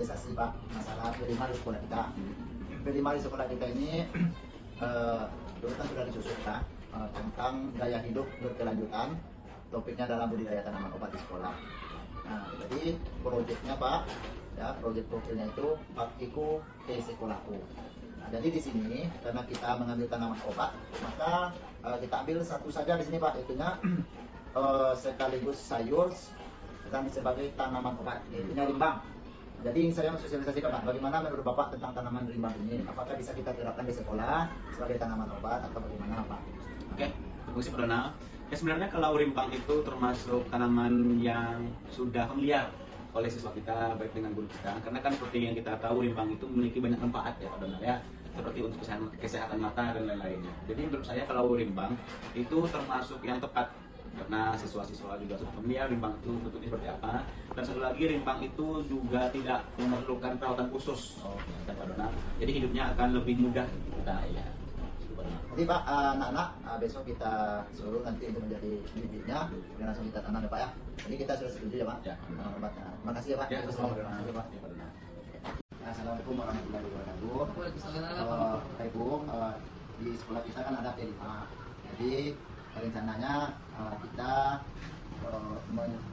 sosialisasi Pak masalah P5 di sekolah kita. P5 di sekolah kita ini dulu kan sudah disusun tentang gaya hidup berkelanjutan. Topiknya adalah budidaya tanaman obat di sekolah. Nah, jadi proyeknya Pak, ya proyek profilnya itu Pakiku ke sekolahku. Nah, jadi di sini karena kita mengambil tanaman obat, maka kita ambil satu saja di sini Pak, itunya sekaligus sayur dan sebagai tanaman obat, itunya rimbang. Jadi saya mensosialisasikan Pak, bagaimana menurut Bapak tentang tanaman rimbang ini? Apakah bisa kita terapkan di sekolah sebagai tanaman obat atau bagaimana Pak? Oke, terima kasih Pak Donald. Ya sebenarnya kalau rimbang itu termasuk tanaman yang sudah familiar oleh siswa kita, baik dengan guru kita. Karena kan seperti yang kita tahu rimbang itu memiliki banyak manfaat ya Pak Donald ya, seperti untuk kesehatan mata dan lain-lainnya. Jadi menurut saya kalau rimbang itu termasuk yang tepat karena siswa-siswa juga sudah familiar rimbang itu bentuknya seperti apa. Dan satu lagi rimbang itu juga tidak memerlukan perawatan khusus ya Pak Donald. Jadi hidupnya akan lebih mudah kita ya. Jadi Pak, anak-anak besok kita suruh nanti untuk menjadi bibitnya, dan langsung kita tanam ya Pak ya. Jadi kita sudah setuju ya Pak. Ya. Terima kasih ya Pak. Ya, Assalamualaikum warahmatullahi wabarakatuh. Pak Ibu, di sekolah kita kan ada P5. Jadi rencananya kita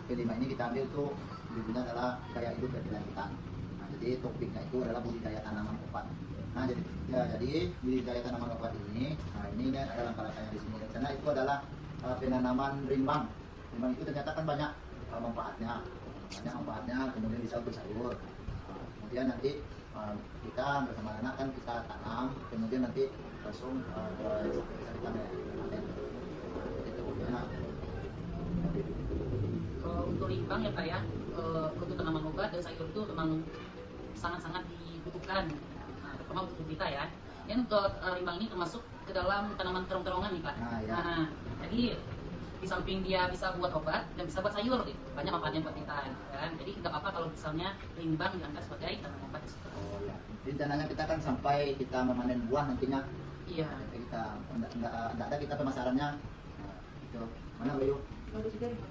P5 ini kita ambil tuh judulnya adalah gaya hidup berkelanjutan. Nah, jadi topiknya itu adalah budidaya tanaman obat. Nah, jadi budidaya tanaman obat ini, nah ini ada langkah-langkahnya di sini. Karena itu adalah penanaman rimbang. Rimbang itu ternyata kan banyak manfaatnya, kemudian bisa untuk sayur. Kemudian nanti kita bersama anak kan kita tanam, kemudian nanti langsung bisa kita panen. Itu bagaimana? Untuk rimbang ya Pak ya, untuk tanaman obat dan sayur itu memang sangat-sangat dibutuhkan. Terutama untuk kita ya. Dan untuk rimbang ini termasuk ke dalam tanaman terong-terongan nih Pak. Ya. Nah, jadi di samping dia bisa buat obat dan bisa buat sayur, banyak manfaatnya buat kita kan. Jadi nggak apa-apa kalau misalnya rimbang diangkat sebagai tanaman obat. Ya. Rencananya kita kan sampai kita memanen buah nantinya. Iya. Kita nggak ada kita pemasarannya. Nah, itu mana Bayu? Baru juga Pak.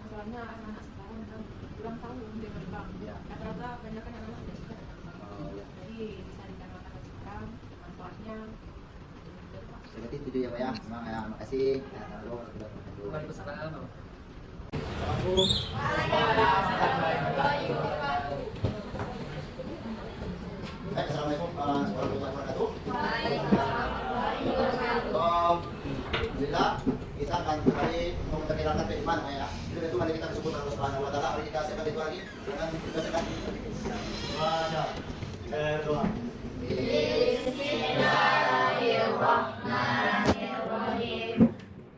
Masalahnya anak-anak sekarang kan kurang tahu untuk rimbang. Ya. Rata-rata banyak kan anak-anak tidak suka. Ya. Jadi bisa ditanamkan sekarang manfaatnya. Berarti setuju ya Pak ya. Terima kasih. Waalaikumsalam. Assalamualaikum warahmatullahi wabarakatuh. Alhamdulillah, kita akan kembali memperkenalkan P5 ya. Jadi itu mari kita bersyukur kepada Allah Subhanahu wa taala. Mari kita siapkan itu lagi dengan kita siapkan. Berdoa. Bismillahirrahmanirrahim.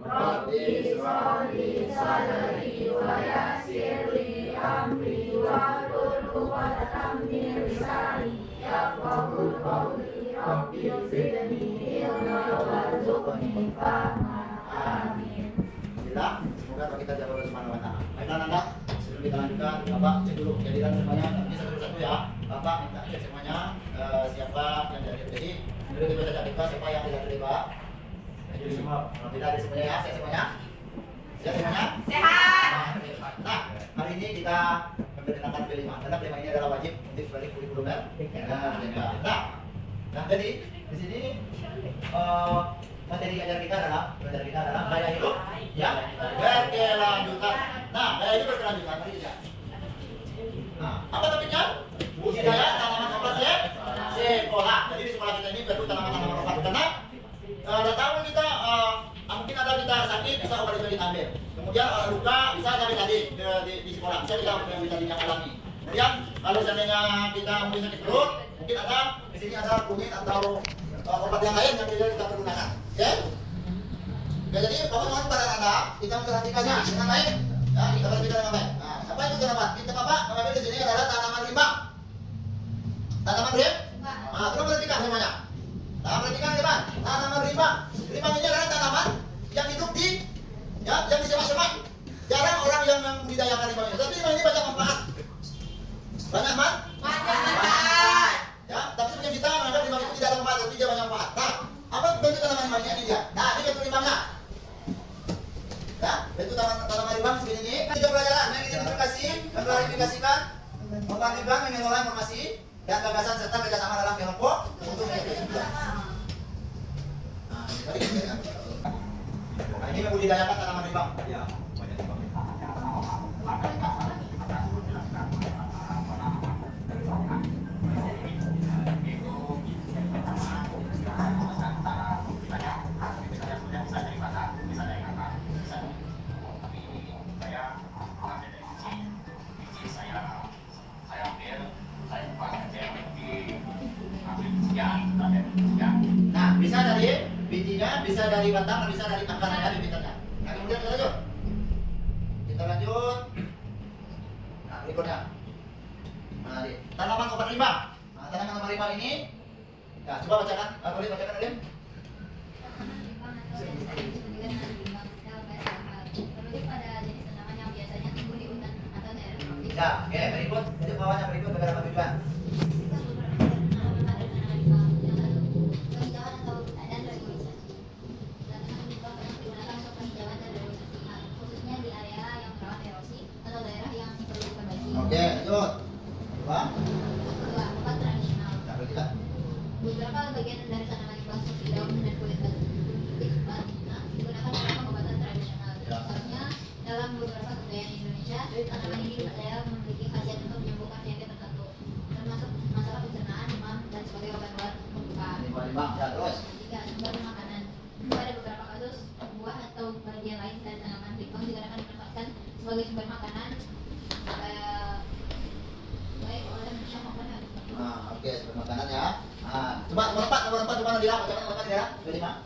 Rabbi sholli sadri wa yassir li amri wa hlul 'uqdatam min lisani yafqahu qawli. Rabbi zidni ilma warzuqni fahma. Amin. Alhamdulillah, semoga kita jaga Allah Subhanahu wa taala. Baiklah Nanda, sebelum kita lanjutkan, Bapak cek dulu jadikan semuanya, tapi satu-satu ya. Bapak minta cek semuanya siapa yang tidak jadi. Dulu kita baca kita siapa yang tidak terlibat. Jadi semua, tidak ada semuanya ya, sehat semuanya. Sehat semuanya? Sehat. Nah, hari ini kita memperkenalkan P5 karena P5 ini adalah wajib untuk sebagai kurikuler. Nah, jadi di sini materi ajar kita adalah gaya hidup ya berkelanjutan. Nah, gaya hidup berkelanjutan mari lihat. Nah, apa topiknya? Budidaya tanaman obat sekolah. Jadi di sekolah kita ini perlu tanaman-tanaman obat karena tahu kita mungkin ada kita sakit bisa obat itu kita ambil. Kemudian luka bisa cari tadi di sekolah bisa kita yang tadinya alami. Kemudian kalau seandainya kita mungkin sakit perut, mungkin ada di sini ada kunyit atau obat yang lain yang bisa kita pergunakan. Oke? Ya, jadi mohon pada Anda kita memperhatikannya dengan baik. Ya, kita perhatikan dengan baik. Nah, apa itu tanaman? Kita Bapak mengambil di sini adalah tanaman rimbang. Tanaman rimbang. Nah, terus perhatikan semuanya. Nah, perhatikan rimbang. Tanaman rimbang. Rimbang ini adalah tanaman yang hidup di ya, yang di semak-semak. Jarang orang yang membudidayakan rimbang ini. Tapi rimbang ini banyak manfaat. Banyak manfaat. Ya, tapi sebenarnya kita menganggap rimbang itu tidak ada manfaat, tapi dia banyak manfaat. Nah, apa bentuk tanaman rimbangnya ini dia? Nah, ini bentuk rimbangnya. Ya, bentuk tanaman rimbang seperti ini. Tiga pelajaran yang ingin klarifikasikan Pembangunan mengelola informasi dan gagasan serta kerjasama dalam kelompok untuk mencapai tujuan. Nah, ini tadi gitu ya. Nah, ini membudidayakan tanaman rimbang. Ya, banyak rimbang. Nah, bisa dari bijinya, bisa dari batang, bisa dari akarnya, bibitnya. Nah, kemudian kita lanjut. Kita lanjut. Nah, berikutnya. Nah, tanaman obat rimbang. Nah, tanaman obat rimbang ini, ya coba bacakan. Boleh bacakan Alim? Ya, oke, berikut. Itu bawahnya berikut beberapa tujuan. Oke, lanjut. Dua. Obat tradisional. Nah, berikutnya. Beberapa bagian dari tanaman limbah seperti daun dan kulit batu digunakan dalam pengobatan tradisional. Ya. Misalnya dalam beberapa kebudayaan Indonesia, tanaman ini dipercaya memiliki khasiat untuk menyembuhkan penyakit tertentu, termasuk masalah pencernaan, demam, dan sebagai obat-obat luka. Rimbang. Ya, terus. Tiga, sumber makanan. Pada beberapa kasus, buah atau bagian lain dari tanaman limbah juga akan dimanfaatkan sebagai sumber makanan baik oleh manusia maupun hewan. Nah, oke, sebelum makanan ya. Nah, coba nomor 4 coba Nadira, bacakan nomor 4 Nadira. Yang 5.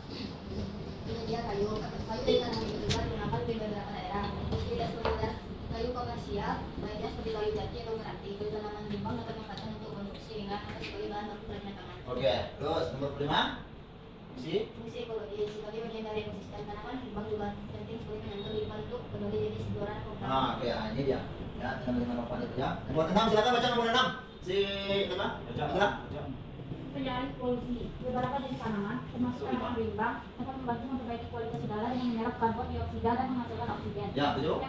Penyedia kayu dari tanaman limbah digunakan di beberapa daerah. Tidak sekedar kayu komersial, lainnya seperti kayu jati atau meranti. Kayu tanaman limbah dapat dimanfaatkan untuk konstruksi ringan atau sebagai bahan baku perancangan. Oke, terus nomor 5. Fungsi. Fungsi ekologis sebagai bagian dari ekosistem tanaman limbah juga penting sebagai penyantun limbah untuk berbagai jenis tumbuhan atau Nah, oke, nah, ini dia. Ya, tanaman limbah apa itu ya. Nomor 6 silakan baca nomor 6. Si apa? Nadira. Penyaring polusi. Beberapa jenis tanaman, termasuk tanaman rimbang, dapat membantu memperbaiki kualitas udara dengan menyerap karbon dioksida dan menghasilkan oksigen. Ya, 7.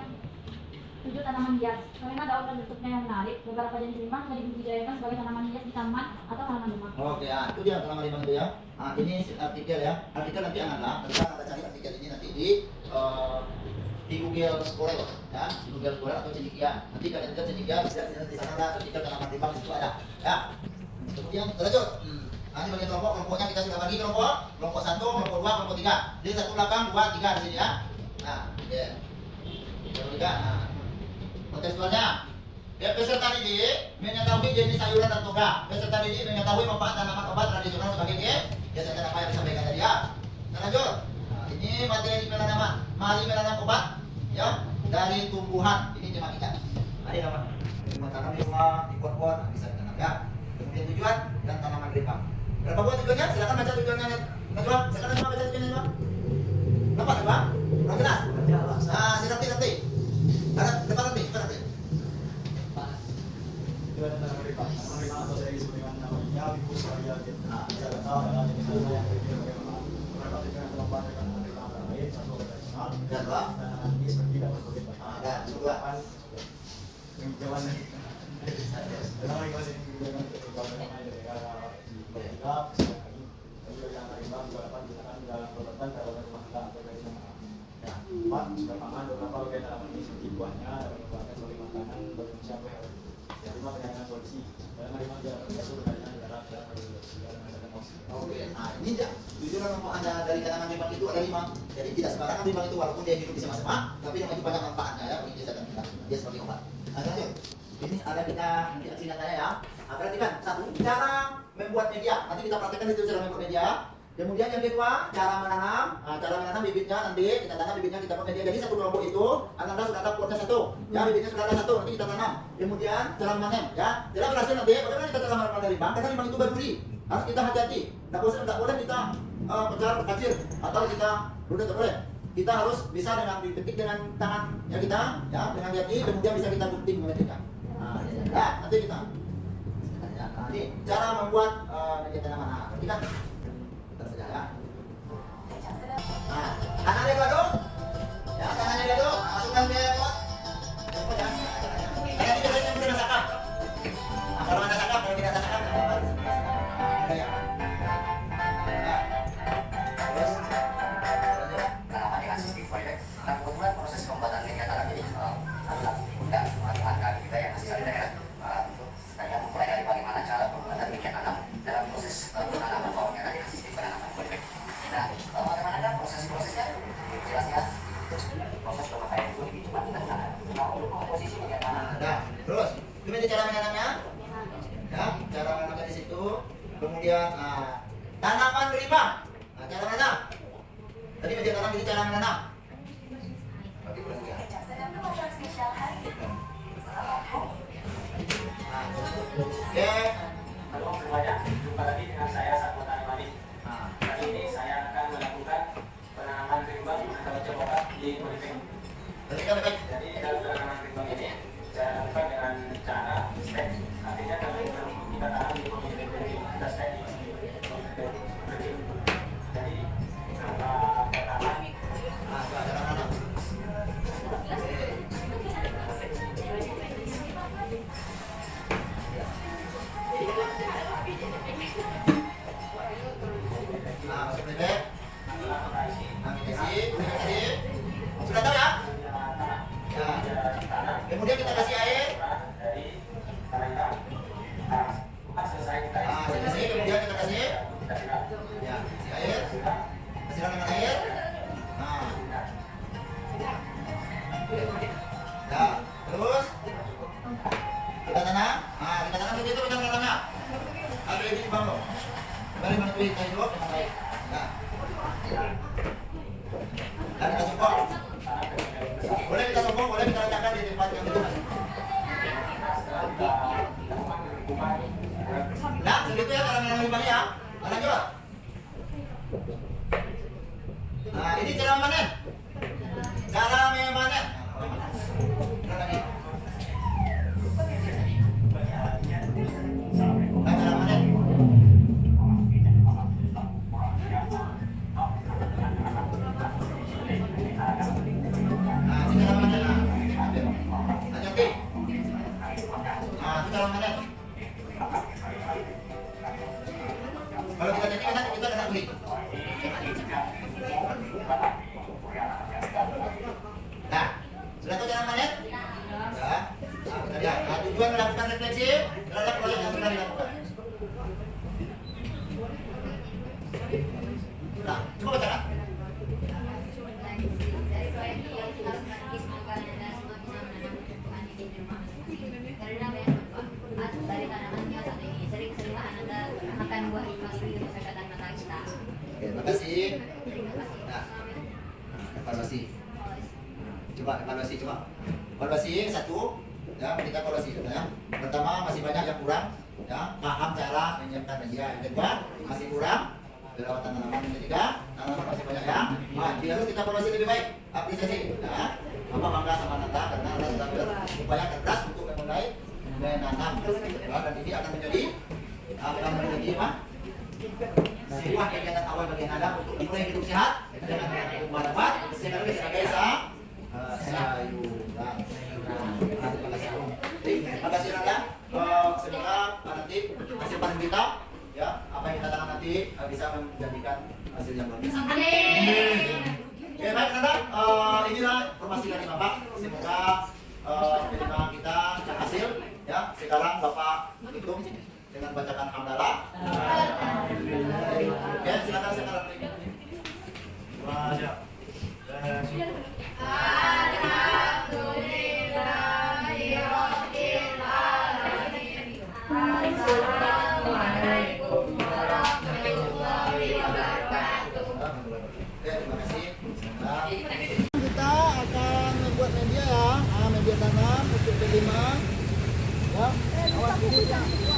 Yang 7 tanaman hias. Karena daun dan bentuknya yang menarik, beberapa jenis rimbang bisa dibudidayakan sebagai tanaman hias di taman atau halaman rumah. Oke, ya, itu dia tanaman limbang itu ya. Nah, ini artikel ya. Artikel nanti anak-anak, kita cari artikel ini nanti di Google Scholar ya, di Google Scholar atau Cendekia. Nanti kalian lihat Cendekia, bisa di sana ada artikel tanaman limbang itu ada. Ya. Kemudian lanjut. Nah, ini bagian kelompoknya kita sudah bagi kelompok 1, kelompok 2, kelompok 3. Jadi 1 belakang, 2, 3 di sini ya. Nah, oke. Kelompok 3. Nah, kontekstualnya. Ya, peserta didik mengetahui jenis sayuran dan toga. Peserta didik mengetahui manfaat tanaman obat tradisional sebagai gesekan apa yang disampaikan tadi ya. Nah, lanjut. Nah, ini materi penanaman. Mari menanam obat ya dari tumbuhan. Ini tema kita. Ada nama. Tanam di rumah, di pot-pot, bisa ditanam ya. Kemudian tujuan dan tanaman rimbang. Berapa buah tujuannya? Silakan baca tujuannya. Najwa, silakan Najwa baca tujuannya Najwa. Dapat Najwa? Kurang jelas? Nah, si Rati. Ada depan Rati. Tujuan tanaman rimbang atau saya disebut dengan namanya Bibus Raya. Nah, kita tahu adalah jenis tanaman yang berbeda bagaimana. Beberapa tujuan yang terdapat tanaman rimbang antara lain satu tradisional dan tanaman ini seperti daun kulit batang. Ada dua. Penghijauan tanaman yang masih digunakan untuk pengembangan dari daerah di Tiga, kayu yang rimbang juga dapat digunakan dalam pembuatan tanaman rumah tangga atau dari tanaman. Ya, 4. Sumber pangan beberapa bagian tanaman ini seperti buahnya dapat digunakan sebagai makanan bagi manusia atau hewan. Yang 5. Penyaringan solusi. Tanaman rimbang juga berasal dari darat dan produksi dan menghasilkan oksigen. Oke, nah ini dia. Tujuan mau ada dari tanaman rimbang itu ada 5. Jadi tidak sembarangan rimbang itu walaupun dia hidup di sama-sama, tapi yang itu banyak manfaatnya ya bagi kesehatan kita. Dia sebagai obat. Nah, lanjut. Ini ada kita nanti aksi nyatanya ya. Nah, perhatikan satu cara membuat media. Nanti kita praktekkan di situ cara membuat media. Kemudian yang kedua cara menanam. Nah, cara menanam bibitnya nanti kita tanam bibitnya kita buat media. Jadi satu kelompok itu anda sudah ada potnya 1. Ya bibitnya sudah ada 1 nanti kita tanam. Kemudian cara memanen ya. Jadi berhasil nanti bagaimana kita cara memanen rimbang? Karena rimbang itu berduri. Harus kita hati-hati. Tidak boleh kita kejar kecil atau kita rudet tak boleh. Kita harus bisa dengan dipetik dengan tangan ya kita ya dengan hati kemudian bisa kita gunting memetiknya. Nah, ya, nanti kita ya, nanti cara membuat media tanaman. Nah, nanti kan kita saja ya. Nah, tangannya gaduh. Ya, tangannya gaduh. Masukkan ke pot. Ya. Nanti kita yang berdasarkan. Nah, terus gimana cara menanamnya? Ya, cara menanamnya di situ. Kemudian tanaman berimbang. Nah, cara menanam. Tadi media tanam ini cara menanam. Oke, ya. Oke. Halo semuanya, jumpa lagi dengan saya Saputra Imani. Kali ini saya akan melakukan penanaman rimbang atau cebokan di Poliping. Jadi dalam penanaman rimbang ini saya lakukan dengan cara stek. Artinya kami kita tanam di Poliping, kita stek di Poliping. Jadi pertama Cara menanam. Masuk bebek. Kasih. Sudah tahu ya? Ya. Kemudian kita kasih air. Selesai. Kemudian kita kasih. Ya, kasih air. Kasih dengan air. Nah. Ya, terus kita tanam. Kita tanam begitu kita menanamnya. Ada ini bang lo. Mari menutupi kayu dulu dengan baik. Nah. Dan kita sokong. Boleh kita sokong, boleh kita letakkan di tempat yang betul. Nah, segitu ya cara menanam limbahnya ya. Lanjut. Nah, ini cara memanen. Cara memanen. Nah, lagi. Nah, cara memanen. Nah, ini cara memanen. Lanjut, Ki. Nah, itu cara memanen. Kalau kita jadi kan kita kena kulit. Nah, sudah tahu cara memanen? Ya. Nah, kita lihat. Nah, tujuan melakukan refleksi terhadap proyek yang sudah dilakukan. Nah, coba bacakan. Dari proyek ini yang kita lakukan, semoga Anda semua bisa menanam tumbuhan di rumah masing-masing. Karena banyak manfaat dari tanaman yang satu ini. Sering-seringlah Anda makan buah hikmah ini untuk kesehatan mata kita. Oke, makasih. Terima kasih. Nah, evaluasi. Coba evaluasi, coba. Evaluasi satu, ya kita evaluasi ya. Pertama masih banyak yang kurang, ya paham cara menyiapkan media. Yang kedua masih kurang perawatan tanaman. Yang ketiga tanaman masih banyak yang mati. Harus kita evaluasi lebih baik. Apresiasi, ya. Bapak bangga sama Nata karena Nata sudah berupaya keras untuk memulai menanam. Ya, dan ini akan menjadi apa? Sebuah kegiatan awal bagi Anda untuk memulai hidup sehat dengan tumbuhan dapat sebagai sayuran. Terima kasih Nanda. Semoga nanti hasil panen kita, ya apa yang kita tanam nanti bisa menjadikan hasil yang bagus. Amin. Oke baik Nanda, inilah informasi dari Bapak. Semoga penerima kita berhasil. Ya sekarang Bapak hitung dengan bacakan hamdalah. Ya silakan sekarang. Wajah. Assalamualaikum warahmatullahi wabarakatuh. Terima kasih. Kita akan membuat media ya, media tanam untuk B5. Ya, awas ini.